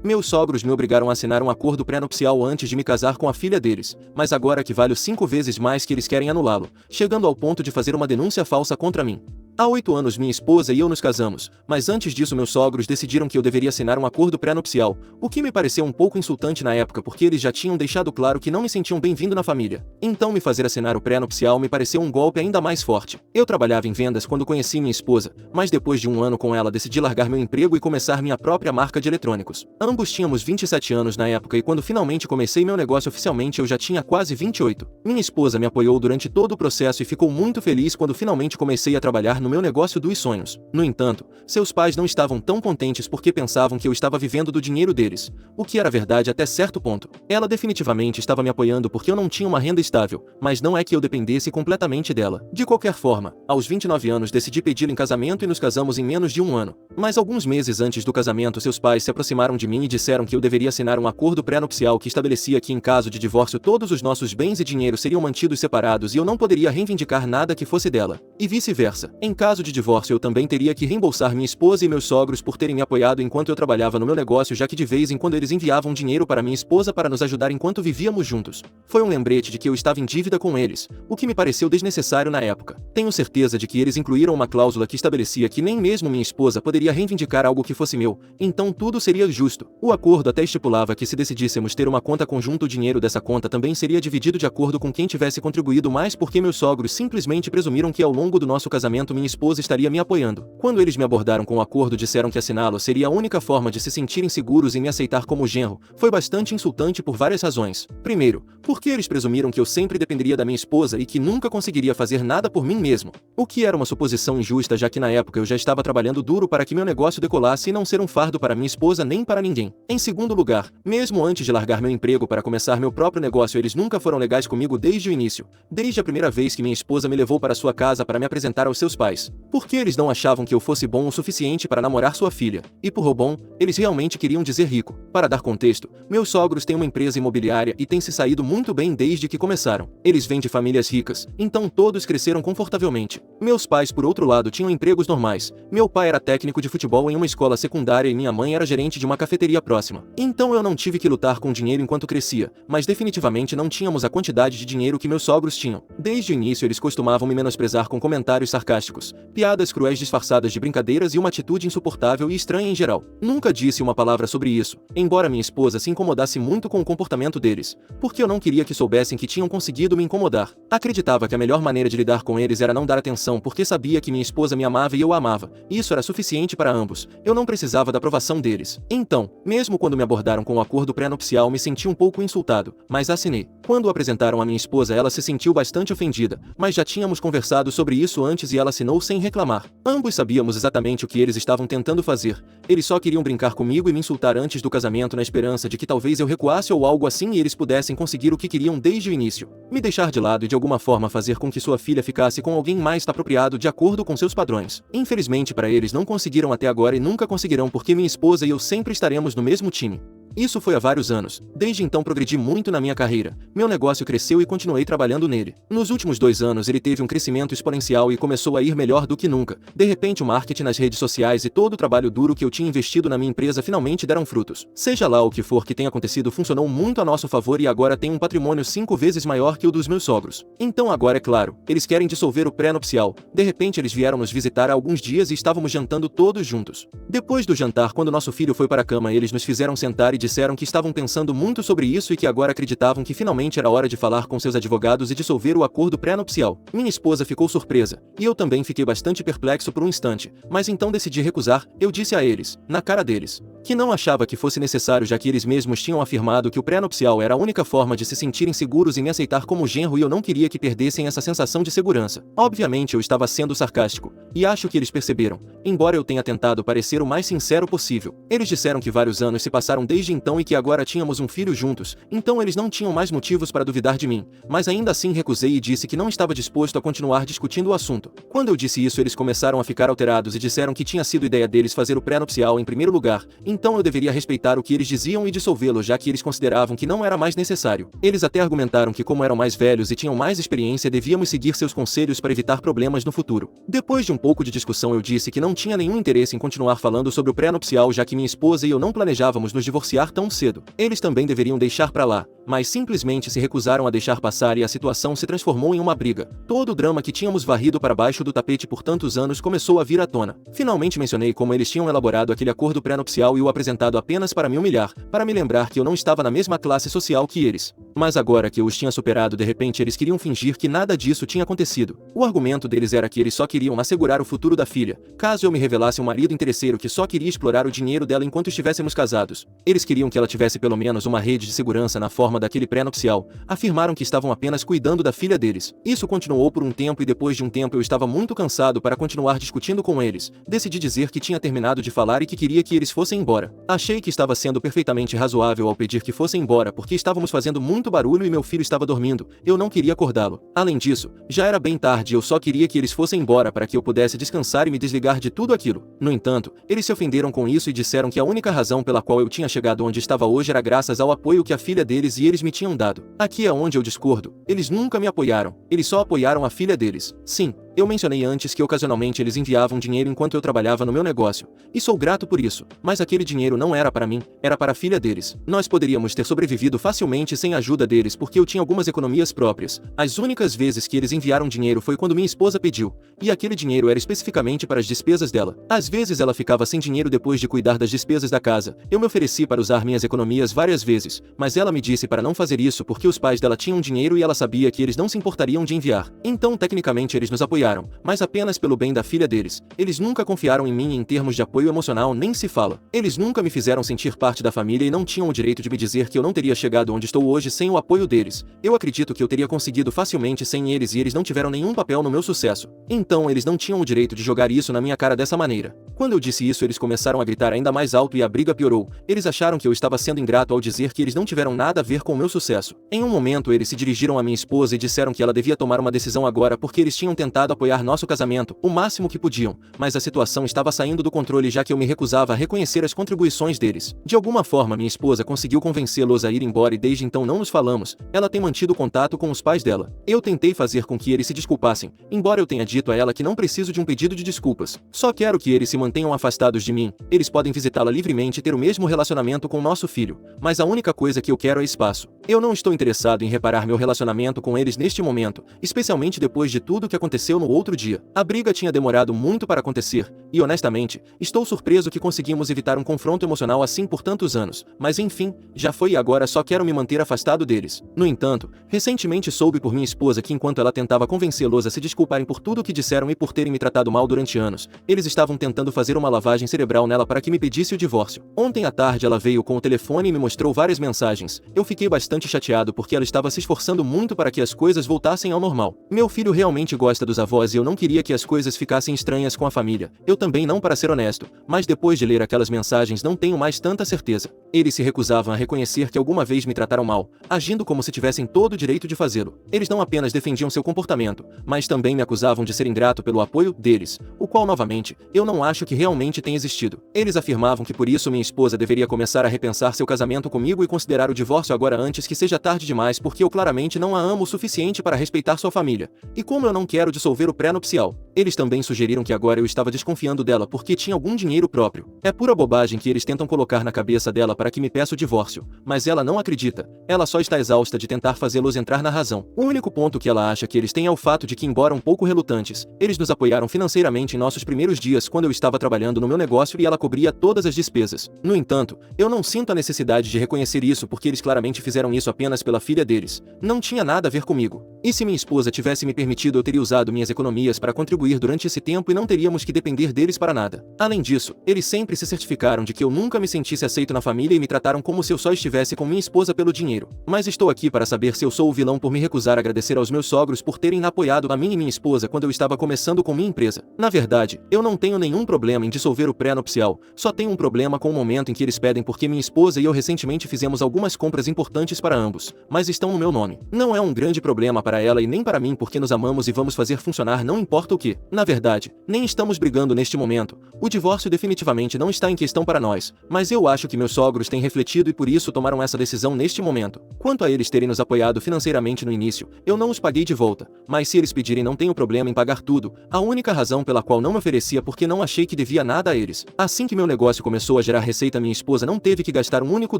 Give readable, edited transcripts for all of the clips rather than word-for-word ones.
Meus sogros me obrigaram a assinar um acordo pré-nupcial antes de me casar com a filha deles, mas agora que valho 5 vezes mais que eles querem anulá-lo, chegando ao ponto de fazer uma denúncia falsa contra mim. Há 8 anos minha esposa e eu nos casamos, mas antes disso meus sogros decidiram que eu deveria assinar um acordo pré-nupcial, o que me pareceu um pouco insultante na época porque eles já tinham deixado claro que não me sentiam bem-vindo na família. Então me fazer assinar o pré-nupcial me pareceu um golpe ainda mais forte. Eu trabalhava em vendas quando conheci minha esposa, mas depois de um ano com ela decidi largar meu emprego e começar minha própria marca de eletrônicos. Ambos tínhamos 27 anos na época e quando finalmente comecei meu negócio oficialmente eu já tinha quase 28. Minha esposa me apoiou durante todo o processo e ficou muito feliz quando finalmente comecei a trabalhar no meu negócio dos sonhos. No entanto, seus pais não estavam tão contentes porque pensavam que eu estava vivendo do dinheiro deles, o que era verdade até certo ponto. Ela definitivamente estava me apoiando porque eu não tinha uma renda estável, mas não é que eu dependesse completamente dela. De qualquer forma, aos 29 anos decidi pedi-la em casamento e nos casamos em menos de um ano. Mas alguns meses antes do casamento seus pais se aproximaram de mim e disseram que eu deveria assinar um acordo pré-nupcial que estabelecia que em caso de divórcio todos os nossos bens e dinheiro seriam mantidos separados e eu não poderia reivindicar nada que fosse dela. E vice-versa. Em caso de divórcio eu também teria que reembolsar minha esposa e meus sogros por terem me apoiado enquanto eu trabalhava no meu negócio, já que de vez em quando eles enviavam dinheiro para minha esposa para nos ajudar enquanto vivíamos juntos. Foi um lembrete de que eu estava em dívida com eles, o que me pareceu desnecessário na época. Tenho certeza de que eles incluíram uma cláusula que estabelecia que nem mesmo minha esposa poderia reivindicar algo que fosse meu, então tudo seria justo. O acordo até estipulava que se decidíssemos ter uma conta conjunta o dinheiro dessa conta também seria dividido de acordo com quem tivesse contribuído mais porque meus sogros simplesmente presumiram que ao longo do nosso casamento minha esposa estaria me apoiando. Quando eles me abordaram com o acordo disseram que assiná-lo seria a única forma de se sentirem seguros em me aceitar como genro. Foi bastante insultante por várias razões. Primeiro, porque eles presumiram que eu sempre dependeria da minha esposa e que nunca conseguiria fazer nada por mim mesmo. O que era uma suposição injusta já que na época eu já estava trabalhando duro para que meu negócio decolasse e não ser um fardo para minha esposa nem para ninguém. Em segundo lugar, mesmo antes de largar meu emprego para começar meu próprio negócio eles nunca foram legais comigo desde o início. Desde a primeira vez que minha esposa me levou para sua casa para me apresentar aos seus pais. Porque eles não achavam que eu fosse bom o suficiente para namorar sua filha. E por bom, eles realmente queriam dizer rico. Para dar contexto, meus sogros têm uma empresa imobiliária e têm se saído muito bem desde que começaram. Eles vêm de famílias ricas, então todos cresceram confortavelmente. Meus pais, por outro lado, tinham empregos normais. Meu pai era técnico de futebol em uma escola secundária e minha mãe era gerente de uma cafeteria próxima. Então eu não tive que lutar com dinheiro enquanto crescia, mas definitivamente não tínhamos a quantidade de dinheiro que meus sogros tinham. Desde o início eles costumavam me menosprezar com comentários sarcásticos, piadas cruéis disfarçadas de brincadeiras e uma atitude insuportável e estranha em geral. Nunca disse uma palavra sobre isso, embora minha esposa se incomodasse muito com o comportamento deles, porque eu não queria que soubessem que tinham conseguido me incomodar. Acreditava que a melhor maneira de lidar com eles era não dar atenção porque sabia que minha esposa me amava e eu a amava. Isso era suficiente para ambos. Eu não precisava da aprovação deles. Então, mesmo quando me abordaram com o acordo pré-nupcial me senti um pouco insultado, mas assinei. Quando o apresentaram a minha esposa ela se sentiu bastante ofendida, mas já tínhamos conversado sobre isso antes e ela assinou sem reclamar. Ambos sabíamos exatamente o que eles estavam tentando fazer. Eles só queriam brincar comigo e me insultar antes do casamento na esperança de que talvez eu recuasse ou algo assim e eles pudessem conseguir o que queriam desde o início. Me deixar de lado e de alguma forma fazer com que sua filha ficasse com alguém mais apropriado de acordo com seus padrões. Infelizmente para eles não conseguiram até agora e nunca conseguirão porque minha esposa e eu sempre estaremos no mesmo time. Isso foi há vários anos. Desde então progredi muito na minha carreira. Meu negócio cresceu e continuei trabalhando nele. Nos últimos 2 anos ele teve um crescimento exponencial e começou a ir melhor do que nunca. De repente o marketing nas redes sociais e todo o trabalho duro que eu tinha investido na minha empresa finalmente deram frutos. Seja lá o que for que tenha acontecido funcionou muito a nosso favor e agora tem um patrimônio 5 vezes maior que o dos meus sogros. Então agora é claro, eles querem dissolver o pré-nupcial. De repente eles vieram nos visitar há alguns dias e estávamos jantando todos juntos. Depois do jantar, quando nosso filho foi para a cama, eles nos fizeram sentar e disseram que estavam pensando muito sobre isso e que agora acreditavam que finalmente era hora de falar com seus advogados e dissolver o acordo pré-nupcial. Minha esposa ficou surpresa, e eu também fiquei bastante perplexo por um instante, mas então decidi recusar. Eu disse a eles, na cara deles, que não achava que fosse necessário já que eles mesmos tinham afirmado que o pré-nupcial era a única forma de se sentirem seguros e me aceitar como genro e eu não queria que perdessem essa sensação de segurança. Obviamente eu estava sendo sarcástico, e acho que eles perceberam, embora eu tenha tentado parecer o mais sincero possível. Eles disseram que vários anos se passaram desde então e que agora tínhamos um filho juntos, então eles não tinham mais motivos para duvidar de mim, mas ainda assim recusei e disse que não estava disposto a continuar discutindo o assunto. Quando eu disse isso eles começaram a ficar alterados e disseram que tinha sido ideia deles fazer o pré-nupcial em primeiro lugar, então eu deveria respeitar o que eles diziam e dissolvê-lo, já que eles consideravam que não era mais necessário. Eles até argumentaram que, como eram mais velhos e tinham mais experiência, devíamos seguir seus conselhos para evitar problemas no futuro. Depois de um pouco de discussão, eu disse que não tinha nenhum interesse em continuar falando sobre o pré-nupcial, já que minha esposa e eu não planejávamos nos divorciar tão cedo. Eles também deveriam deixar pra lá, mas simplesmente se recusaram a deixar passar e a situação se transformou em uma briga. Todo o drama que tínhamos varrido para baixo do tapete por tantos anos começou a vir à tona. Finalmente mencionei como eles tinham elaborado aquele acordo pré-nupcial e o apresentado apenas para me humilhar, para me lembrar que eu não estava na mesma classe social que eles. Mas agora que eu os tinha superado, de repente eles queriam fingir que nada disso tinha acontecido. O argumento deles era que eles só queriam assegurar o futuro da filha, caso eu me revelasse um marido interesseiro que só queria explorar o dinheiro dela enquanto estivéssemos casados. Eles queriam que ela tivesse pelo menos uma rede de segurança na forma daquele pré-nupcial. Afirmaram que estavam apenas cuidando da filha deles. Isso continuou por um tempo e depois de um tempo eu estava muito cansado para continuar discutindo com eles. Decidi dizer que tinha terminado de falar e que queria que eles fossem embora. Achei que estava sendo perfeitamente razoável ao pedir que fossem embora porque estávamos fazendo muito barulho e meu filho estava dormindo. Eu não queria acordá-lo. Além disso, já era bem tarde e eu só queria que eles fossem embora para que eu pudesse descansar e me desligar de tudo aquilo. No entanto, eles se ofenderam com isso e disseram que a única razão pela qual eu tinha chegado onde estava hoje era graças ao apoio que a filha deles e eles me tinham dado. Aqui é onde eu discordo. Eles nunca me apoiaram. Eles só apoiaram a filha deles. Sim, eu mencionei antes que ocasionalmente eles enviavam dinheiro enquanto eu trabalhava no meu negócio. E sou grato por isso. Mas aquele dinheiro não era para mim, era para a filha deles. Nós poderíamos ter sobrevivido facilmente sem a ajuda deles porque eu tinha algumas economias próprias. As únicas vezes que eles enviaram dinheiro foi quando minha esposa pediu. E aquele dinheiro era especificamente para as despesas dela. Às vezes ela ficava sem dinheiro depois de cuidar das despesas da casa. Eu me ofereci para usar minhas economias várias vezes, mas ela me disse para não fazer isso porque os pais dela tinham dinheiro e ela sabia que eles não se importariam de enviar. Então tecnicamente eles nos apoiaram, mas apenas pelo bem da filha deles. Eles nunca confiaram em mim em termos de apoio emocional, nem se fala. Eles nunca me fizeram sentir parte da família e não tinham o direito de me dizer que eu não teria chegado onde estou hoje sem o apoio deles. Eu acredito que eu teria conseguido facilmente sem eles e eles não tiveram nenhum papel no meu sucesso. Então eles não tinham o direito de jogar isso na minha cara dessa maneira. Quando eu disse isso, eles começaram a gritar ainda mais alto e a briga piorou. Eles acharam que eu estava sendo ingrato ao dizer que eles não tiveram nada a ver com o meu sucesso. Em um momento eles se dirigiram à minha esposa e disseram que ela devia tomar uma decisão agora porque eles tinham tentado apoiar nosso casamento, o máximo que podiam, mas a situação estava saindo do controle já que eu me recusava a reconhecer as contribuições deles. De alguma forma minha esposa conseguiu convencê-los a ir embora e desde então não nos falamos. Ela tem mantido contato com os pais dela. Eu tentei fazer com que eles se desculpassem, embora eu tenha dito a ela que não preciso de um pedido de desculpas. Só quero que eles se mantenham afastados de mim. Eles podem visitá-la livremente e ter o mesmo relacionamento com nosso filho, mas a única coisa que eu quero é espaço. Eu não estou interessado em reparar meu relacionamento com eles neste momento, especialmente depois de tudo que aconteceu no outro dia. A briga tinha demorado muito para acontecer, e honestamente, estou surpreso que conseguimos evitar um confronto emocional assim por tantos anos, mas enfim, já foi e agora só quero me manter afastado deles. No entanto, recentemente soube por minha esposa que enquanto ela tentava convencê-los a se desculparem por tudo o que disseram e por terem me tratado mal durante anos, eles estavam tentando fazer uma lavagem cerebral nela para que me pedisse o divórcio. Ontem à tarde ela veio com o telefone e me mostrou várias mensagens. Eu fiquei bastante chateado porque ela estava se esforçando muito para que as coisas voltassem ao normal. Meu filho realmente gosta dos avós e eu não queria que as coisas ficassem estranhas com a família. Eu também não, para ser honesto, mas depois de ler aquelas mensagens não tenho mais tanta certeza. Eles se recusavam a reconhecer que alguma vez me trataram mal, agindo como se tivessem todo o direito de fazê-lo. Eles não apenas defendiam seu comportamento, mas também me acusavam de ser ingrato pelo apoio deles, o qual novamente, eu não acho que realmente tenha existido. Eles afirmavam que por isso minha esposa deveria começar a repensar seu casamento comigo e considerar o divórcio agora antes que seja tarde demais porque eu claramente não a amo o suficiente para respeitar sua família. E como eu não quero dissolver o pré-nupcial, eles também sugeriram que agora eu estava desconfiando dela porque tinha algum dinheiro próprio. É pura bobagem que eles tentam colocar na cabeça dela para que me peça o divórcio, mas ela não acredita. Ela só está exausta de tentar fazê-los entrar na razão. O único ponto que ela acha que eles têm é o fato de que, embora um pouco relutantes, eles nos apoiaram financeiramente em nossos primeiros dias quando eu estava trabalhando no meu negócio e ela cobria todas as despesas. No entanto, eu não sinto a necessidade de reconhecer isso porque eles claramente fizeram isso apenas pela filha deles. Não tinha nada a ver comigo. E se minha esposa tivesse me permitido, eu teria usado minhas economias para contribuir durante esse tempo e não teríamos que depender deles para nada. Além disso, eles sempre se certificaram de que eu nunca me sentisse aceito na família e me trataram como se eu só estivesse com minha esposa pelo dinheiro. Mas estou aqui para saber se eu sou o vilão por me recusar a agradecer aos meus sogros por terem apoiado a mim e minha esposa quando eu estava começando com minha empresa. Na verdade, eu não tenho nenhum problema em dissolver o pré-nupcial, só tenho um problema com o momento em que eles pedem porque minha esposa e eu recentemente fizemos algumas compras importantes para ambos, mas estão no meu nome. Não é um grande problema para ela e nem para mim porque nos amamos e vamos fazer funcionar não importa o que. Na verdade, nem estamos brigando neste momento. O divórcio definitivamente não está em questão para nós, mas eu acho que meus sogros têm refletido e por isso tomaram essa decisão neste momento. Quanto a eles terem nos apoiado financeiramente no início, eu não os paguei de volta, mas se eles pedirem não tenho problema em pagar tudo. A única razão pela qual não me oferecia porque não achei que devia nada a eles. Assim que meu negócio começou a gerar receita, minha esposa não teve que gastar um único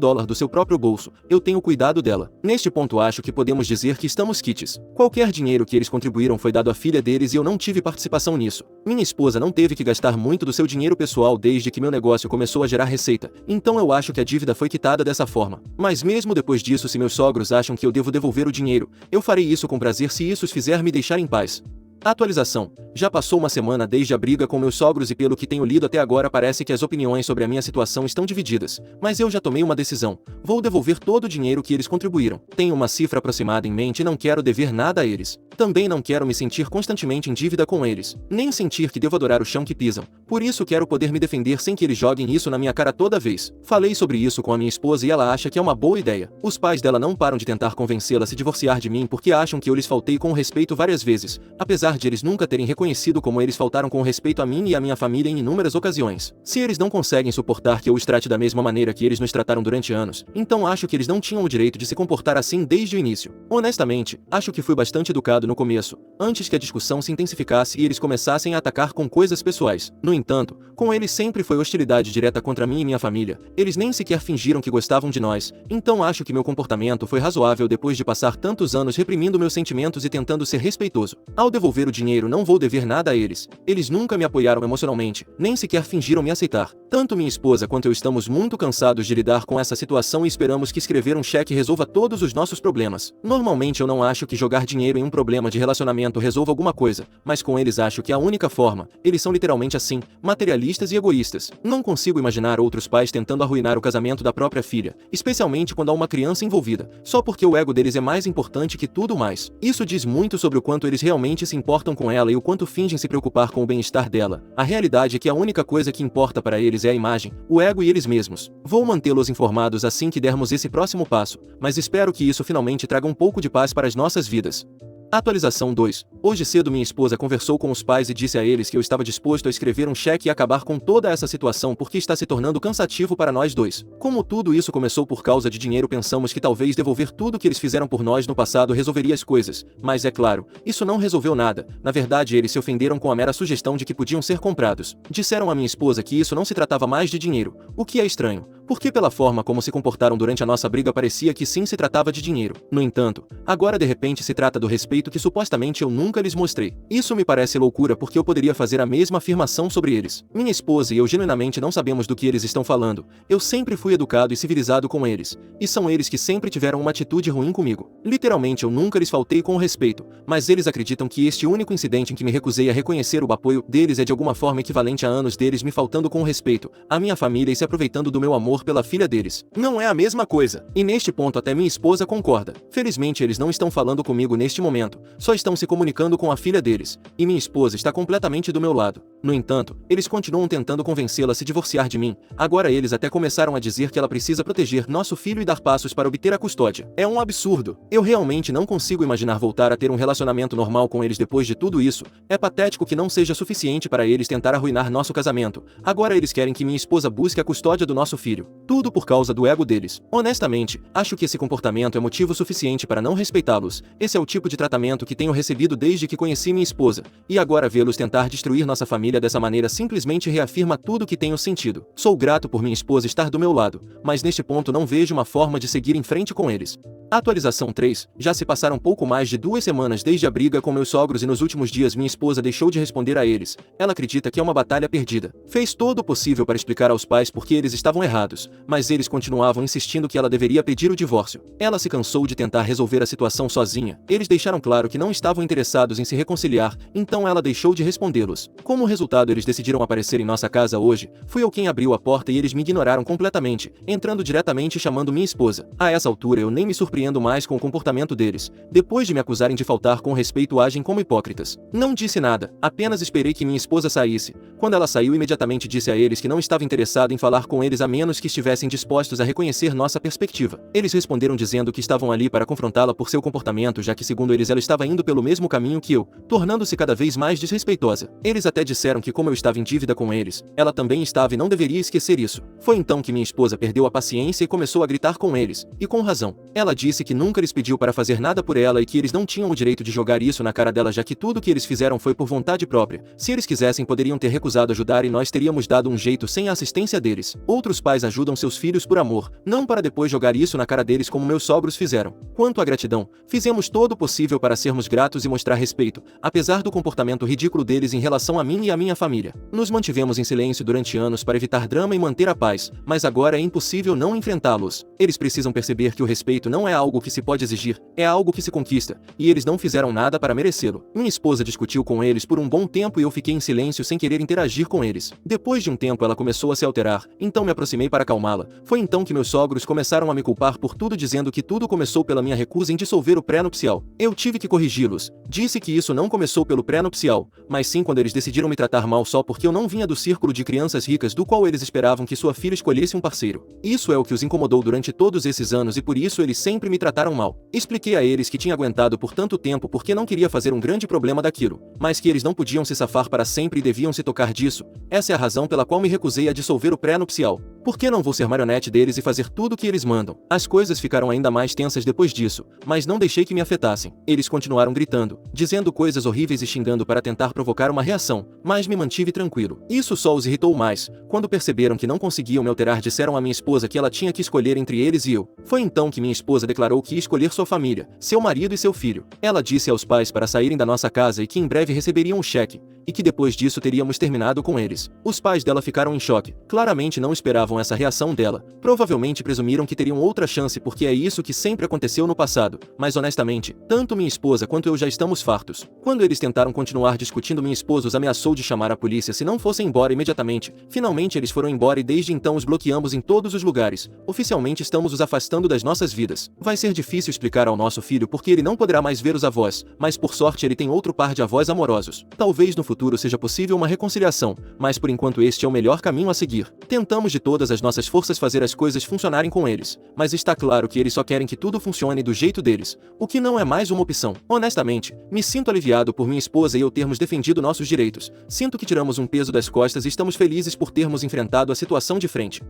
dólar do seu próprio bolso. Eu tenho cuidado dela. Neste ponto acho que podemos dizer que estamos quites. Qualquer dinheiro que eles contribuíram foi dado à filha deles e eu não tive participação nisso. Minha esposa não teve que gastar muito do seu dinheiro pessoal desde que meu negócio começou a gerar receita, então eu acho que a dívida foi quitada dessa forma. Mas mesmo depois disso, se meus sogros acham que eu devo devolver o dinheiro, eu farei isso com prazer se isso os fizer me deixar em paz. Atualização. Já passou uma semana desde a briga com meus sogros e pelo que tenho lido até agora parece que as opiniões sobre a minha situação estão divididas, mas eu já tomei uma decisão. Vou devolver todo o dinheiro que eles contribuíram. Tenho uma cifra aproximada em mente e não quero dever nada a eles. Também não quero me sentir constantemente em dívida com eles, nem sentir que devo adorar o chão que pisam. Por isso quero poder me defender sem que eles joguem isso na minha cara toda vez. Falei sobre isso com a minha esposa e ela acha que é uma boa ideia. Os pais dela não param de tentar convencê-la a se divorciar de mim porque acham que eu lhes faltei com respeito várias vezes, apesar de eles nunca terem reconhecido como eles faltaram com respeito a mim e a minha família em inúmeras ocasiões. Se eles não conseguem suportar que eu os trate da mesma maneira que eles nos trataram durante anos, então acho que eles não tinham o direito de se comportar assim desde o início. Honestamente, acho que fui bastante educado no começo, antes que a discussão se intensificasse e eles começassem a atacar com coisas pessoais. No entanto, com eles sempre foi hostilidade direta contra mim e minha família. Eles nem sequer fingiram que gostavam de nós, então acho que meu comportamento foi razoável depois de passar tantos anos reprimindo meus sentimentos e tentando ser respeitoso. Ao devolver o dinheiro, não vou dever nada a eles. Eles nunca me apoiaram emocionalmente, nem sequer fingiram me aceitar. Tanto minha esposa quanto eu estamos muito cansados de lidar com essa situação e esperamos que escrever um cheque resolva todos os nossos problemas. Normalmente eu não acho que jogar dinheiro em um problema de relacionamento resolva alguma coisa, mas com eles acho que é a única forma. Eles são literalmente assim, materialistas e egoístas. Não consigo imaginar outros pais tentando arruinar o casamento da própria filha, especialmente quando há uma criança envolvida, só porque o ego deles é mais importante que tudo mais. Isso diz muito sobre o quanto eles realmente se importam com ela e o quanto fingem se preocupar com o bem-estar dela. A realidade é que a única coisa que importa para eles é a imagem, o ego e eles mesmos. Vou mantê-los informados assim que dermos esse próximo passo, mas espero que isso finalmente traga um pouco de paz para as nossas vidas. Atualização 2. Hoje cedo minha esposa conversou com os pais e disse a eles que eu estava disposto a escrever um cheque e acabar com toda essa situação porque está se tornando cansativo para nós dois. Como tudo isso começou por causa de dinheiro, pensamos que talvez devolver tudo que eles fizeram por nós no passado resolveria as coisas, mas é claro, isso não resolveu nada. Na verdade, eles se ofenderam com a mera sugestão de que podiam ser comprados. Disseram à minha esposa que isso não se tratava mais de dinheiro, o que é estranho, porque pela forma como se comportaram durante a nossa briga parecia que sim se tratava de dinheiro. No entanto, agora de repente se trata do respeito que supostamente eu nunca lhes mostrei. Isso me parece loucura porque eu poderia fazer a mesma afirmação sobre eles. Minha esposa e eu genuinamente não sabemos do que eles estão falando. Eu sempre fui educado e civilizado com eles, e são eles que sempre tiveram uma atitude ruim comigo. Literalmente eu nunca lhes faltei com respeito, mas eles acreditam que este único incidente em que me recusei a reconhecer o apoio deles é de alguma forma equivalente a anos deles me faltando com respeito à minha família e se aproveitando do meu amor pela filha deles. Não é a mesma coisa. E neste ponto até minha esposa concorda. Felizmente eles não estão falando comigo neste momento, só estão se comunicando com a filha deles, e minha esposa está completamente do meu lado. No entanto, eles continuam tentando convencê-la a se divorciar de mim. Agora eles até começaram a dizer que ela precisa proteger nosso filho e dar passos para obter a custódia. É um absurdo. Eu realmente não consigo imaginar voltar a ter um relacionamento normal com eles depois de tudo isso. É patético que não seja suficiente para eles tentar arruinar nosso casamento. Agora eles querem que minha esposa busque a custódia do nosso filho. Tudo por causa do ego deles. Honestamente, acho que esse comportamento é motivo suficiente para não respeitá-los. Esse é o tipo de tratamento que tenho recebido desde que conheci minha esposa, e agora vê-los tentar destruir nossa família dessa maneira simplesmente reafirma tudo que tenho sentido. Sou grato por minha esposa estar do meu lado, mas neste ponto não vejo uma forma de seguir em frente com eles. Atualização 3. Já se passaram pouco mais de 2 semanas desde a briga com meus sogros e nos últimos dias minha esposa deixou de responder a eles. Ela acredita que é uma batalha perdida. Fez todo o possível para explicar aos pais por que eles estavam errados, mas eles continuavam insistindo que ela deveria pedir o divórcio. Ela se cansou de tentar resolver a situação sozinha. Eles deixaram claro que não estavam interessados interessados em se reconciliar, então ela deixou de respondê-los. Como resultado, eles decidiram aparecer em nossa casa hoje. Fui eu quem abriu a porta e eles me ignoraram completamente, entrando diretamente e chamando minha esposa. A essa altura eu nem me surpreendo mais com o comportamento deles. Depois de me acusarem de faltar com respeito, agem como hipócritas. Não disse nada, apenas esperei que minha esposa saísse. Quando ela saiu, imediatamente disse a eles que não estava interessado em falar com eles a menos que estivessem dispostos a reconhecer nossa perspectiva. Eles responderam dizendo que estavam ali para confrontá-la por seu comportamento, já que segundo eles ela estava indo pelo mesmo caminho que eu, tornando-se cada vez mais desrespeitosa. Eles até disseram que como eu estava em dívida com eles, ela também estava e não deveria esquecer isso. Foi então que minha esposa perdeu a paciência e começou a gritar com eles, e com razão. Ela disse que nunca lhes pediu para fazer nada por ela e que eles não tinham o direito de jogar isso na cara dela, já que tudo que eles fizeram foi por vontade própria. Se eles quisessem, poderiam ter recusado ajudar e nós teríamos dado um jeito sem a assistência deles. Outros pais ajudam seus filhos por amor, não para depois jogar isso na cara deles como meus sogros fizeram. Quanto à gratidão, fizemos todo o possível para sermos gratos e mostrar respeito, apesar do comportamento ridículo deles em relação a mim e a minha família. Nos mantivemos em silêncio durante anos para evitar drama e manter a paz, mas agora é impossível não enfrentá-los. Eles precisam perceber que o respeito não é algo que se pode exigir, é algo que se conquista, e eles não fizeram nada para merecê-lo. Minha esposa discutiu com eles por um bom tempo e eu fiquei em silêncio sem querer interagir com eles. Depois de um tempo ela começou a se alterar, então me aproximei para acalmá-la. Foi então que meus sogros começaram a me culpar por tudo, dizendo que tudo começou pela minha recusa em dissolver o pré-nupcial. Eu tive que corrigi-los. Disse que isso não começou pelo pré-nupcial, mas sim quando eles decidiram me tratar mal só porque eu não vinha do círculo de crianças ricas do qual eles esperavam que sua filha escolhesse um parceiro. Isso é o que os incomodou durante todos esses anos e por isso eles sempre me trataram mal. Expliquei a eles que tinha aguentado por tanto tempo porque não queria fazer um grande problema daquilo, mas que eles não podiam se safar para sempre e deviam se tocar disso. Essa é a razão pela qual me recusei a dissolver o pré-nupcial. Por que não vou ser marionete deles e fazer tudo o que eles mandam? As coisas ficaram ainda mais tensas depois disso, mas não deixei que me afetassem. Eles continuaram gritando, dizendo coisas horríveis e xingando para tentar provocar uma reação, mas me mantive tranquilo. Isso só os irritou mais. Quando perceberam que não conseguiam me alterar, disseram à minha esposa que ela tinha que escolher entre eles e eu. Foi então que minha esposa declarou que ia escolher sua família, seu marido e seu filho. Ela disse aos pais para saírem da nossa casa e que em breve receberiam o cheque, e que depois disso teríamos terminado com eles. Os pais dela ficaram em choque. Claramente não esperavam essa reação dela. Provavelmente presumiram que teriam outra chance porque é isso que sempre aconteceu no passado, mas honestamente, tanto minha esposa quanto eu já estamos fartos. Quando eles tentaram continuar discutindo, minha esposa os ameaçou de chamar a polícia se não fossem embora imediatamente. Finalmente eles foram embora e desde então os bloqueamos em todos os lugares. Oficialmente estamos os afastando das nossas vidas. Vai ser difícil explicar ao nosso filho porque ele não poderá mais ver os avós, mas por sorte ele tem outro par de avós amorosos. Talvez no futuro seja possível uma reconciliação, mas por enquanto este é o melhor caminho a seguir. Tentamos de todas as nossas forças fazer as coisas funcionarem com eles, mas está claro que eles só querem que tudo funcione do jeito deles, o que não é mais uma opção. Honestamente, me sinto aliviado por minha esposa e eu termos defendido nossos direitos. Sinto que tiramos um peso das costas e estamos felizes por termos enfrentado a situação de frente.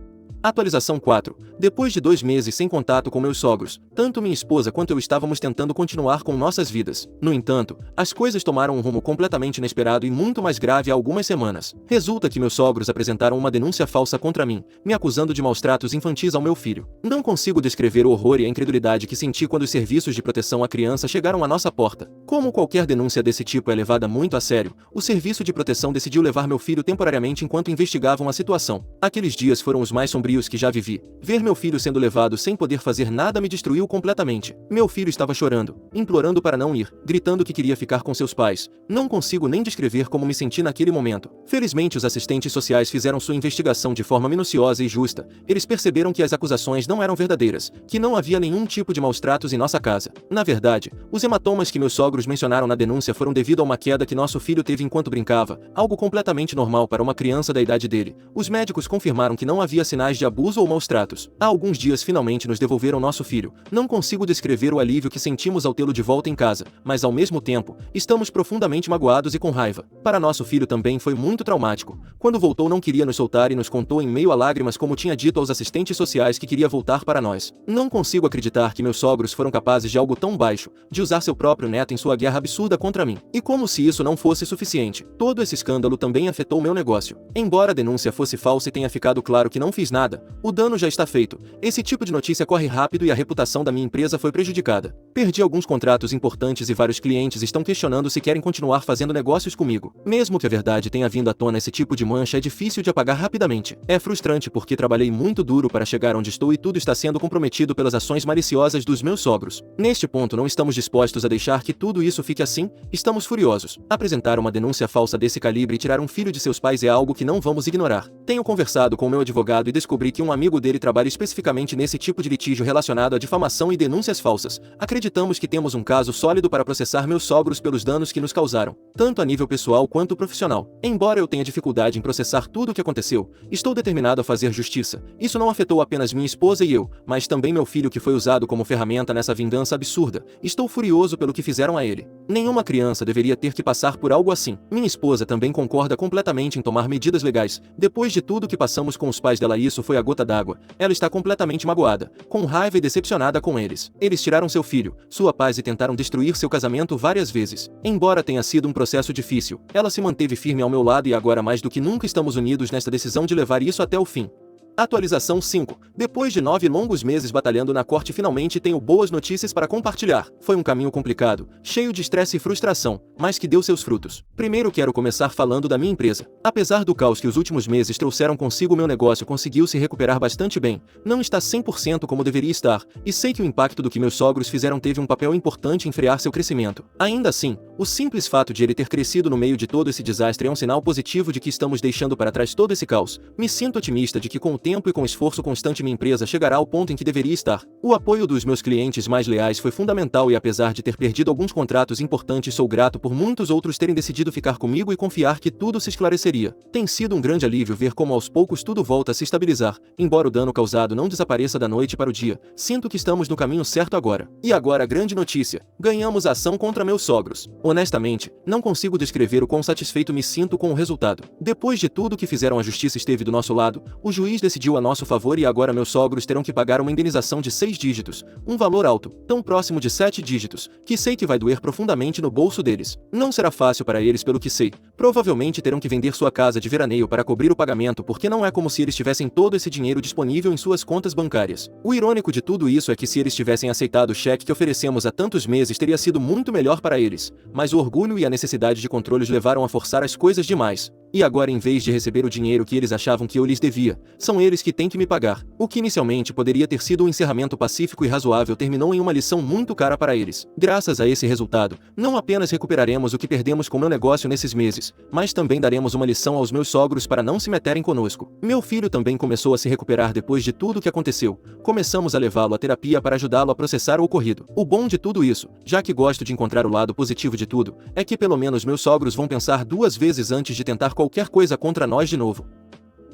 Atualização 4. Depois de 2 meses sem contato com meus sogros, tanto minha esposa quanto eu estávamos tentando continuar com nossas vidas. No entanto, as coisas tomaram um rumo completamente inesperado e muito mais grave há algumas semanas. Resulta que meus sogros apresentaram uma denúncia falsa contra mim, me acusando de maus-tratos infantis ao meu filho. Não consigo descrever o horror e a incredulidade que senti quando os serviços de proteção à criança chegaram à nossa porta. Como qualquer denúncia desse tipo é levada muito a sério, o serviço de proteção decidiu levar meu filho temporariamente enquanto investigavam a situação. Aqueles dias foram os mais sombrios que já vivi. Ver meu filho sendo levado sem poder fazer nada me destruiu completamente. Meu filho estava chorando, implorando para não ir, gritando que queria ficar com seus pais. Não consigo nem descrever como me senti naquele momento. Felizmente os assistentes sociais fizeram sua investigação de forma minuciosa e justa. Eles perceberam que as acusações não eram verdadeiras, que não havia nenhum tipo de maus-tratos em nossa casa. Na verdade, os hematomas que meus sogros mencionaram na denúncia foram devido a uma queda que nosso filho teve enquanto brincava, algo completamente normal para uma criança da idade dele. Os médicos confirmaram que não havia sinais de abuso ou maus-tratos. Há alguns dias finalmente nos devolveram nosso filho. Não consigo descrever o alívio que sentimos ao tê-lo de volta em casa, mas ao mesmo tempo, estamos profundamente magoados e com raiva. Para nosso filho também foi muito traumático. Quando voltou não queria nos soltar e nos contou em meio a lágrimas como tinha dito aos assistentes sociais que queria voltar para nós. Não consigo acreditar que meus sogros foram capazes de algo tão baixo, de usar seu próprio neto em sua guerra absurda contra mim. E como se isso não fosse suficiente, todo esse escândalo também afetou meu negócio. Embora a denúncia fosse falsa e tenha ficado claro que não fiz nada, nada, o dano já está feito. Esse tipo de notícia corre rápido e a reputação da minha empresa foi prejudicada. Perdi alguns contratos importantes e vários clientes estão questionando se querem continuar fazendo negócios comigo. Mesmo que a verdade tenha vindo à tona, esse tipo de mancha é difícil de apagar rapidamente. É frustrante porque trabalhei muito duro para chegar onde estou e tudo está sendo comprometido pelas ações maliciosas dos meus sogros. Neste ponto não estamos dispostos a deixar que tudo isso fique assim, estamos furiosos. Apresentar uma denúncia falsa desse calibre e tirar um filho de seus pais é algo que não vamos ignorar. Tenho conversado com o meu advogado e descobri que um amigo dele trabalha especificamente nesse tipo de litígio relacionado à difamação e denúncias falsas. Acreditamos que temos um caso sólido para processar meus sogros pelos danos que nos causaram, tanto a nível pessoal quanto profissional. Embora eu tenha dificuldade em processar tudo o que aconteceu, estou determinado a fazer justiça. Isso não afetou apenas minha esposa e eu, mas também meu filho, que foi usado como ferramenta nessa vingança absurda. Estou furioso pelo que fizeram a ele. Nenhuma criança deveria ter que passar por algo assim. Minha esposa também concorda completamente em tomar medidas legais. Depois de tudo que passamos com os pais dela, isso foi a gota d'água. Ela está completamente magoada, com raiva e decepcionada com eles. Eles tiraram seu filho, sua paz e tentaram destruir seu casamento várias vezes. Embora tenha sido um processo difícil, ela se manteve firme ao meu lado e agora mais do que nunca estamos unidos nesta decisão de levar isso até o fim. Atualização 5. Depois de 9 longos meses batalhando na corte, finalmente tenho boas notícias para compartilhar. Foi um caminho complicado, cheio de estresse e frustração, mas que deu seus frutos. Primeiro quero começar falando da minha empresa. Apesar do caos que os últimos meses trouxeram consigo, meu negócio conseguiu se recuperar bastante bem. Não está 100% como deveria estar, e sei que o impacto do que meus sogros fizeram teve um papel importante em frear seu crescimento. Ainda assim, o simples fato de ele ter crescido no meio de todo esse desastre é um sinal positivo de que estamos deixando para trás todo esse caos. Me sinto otimista de que com o tempo e com esforço constante minha empresa chegará ao ponto em que deveria estar. O apoio dos meus clientes mais leais foi fundamental e apesar de ter perdido alguns contratos importantes, sou grato por muitos outros terem decidido ficar comigo e confiar que tudo se esclareceria. Tem sido um grande alívio ver como aos poucos tudo volta a se estabilizar. Embora o dano causado não desapareça da noite para o dia, sinto que estamos no caminho certo agora. E agora a grande notícia: ganhamos a ação contra meus sogros. Honestamente, não consigo descrever o quão satisfeito me sinto com o resultado. Depois de tudo que fizeram, a justiça esteve do nosso lado, o juiz decidiu a nosso favor e agora meus sogros terão que pagar uma indenização de 6 dígitos, um valor alto, tão próximo de 7 dígitos, que sei que vai doer profundamente no bolso deles. Não será fácil para eles, pelo que sei. Provavelmente terão que vender sua casa de veraneio para cobrir o pagamento, porque não é como se eles tivessem todo esse dinheiro disponível em suas contas bancárias. O irônico de tudo isso é que se eles tivessem aceitado o cheque que oferecemos há tantos meses, teria sido muito melhor para eles. Mas o orgulho e a necessidade de controle os levaram a forçar as coisas demais. E agora, em vez de receber o dinheiro que eles achavam que eu lhes devia, são eles que têm que me pagar. O que inicialmente poderia ter sido um encerramento pacífico e razoável terminou em uma lição muito cara para eles. Graças a esse resultado, não apenas recuperaremos o que perdemos com meu negócio nesses meses, mas também daremos uma lição aos meus sogros para não se meterem conosco. Meu filho também começou a se recuperar depois de tudo o que aconteceu. Começamos a levá-lo à terapia para ajudá-lo a processar o ocorrido. O bom de tudo isso, já que gosto de encontrar o lado positivo de tudo, é que pelo menos meus sogros vão pensar 2 vezes antes de tentar qualquer coisa contra nós de novo.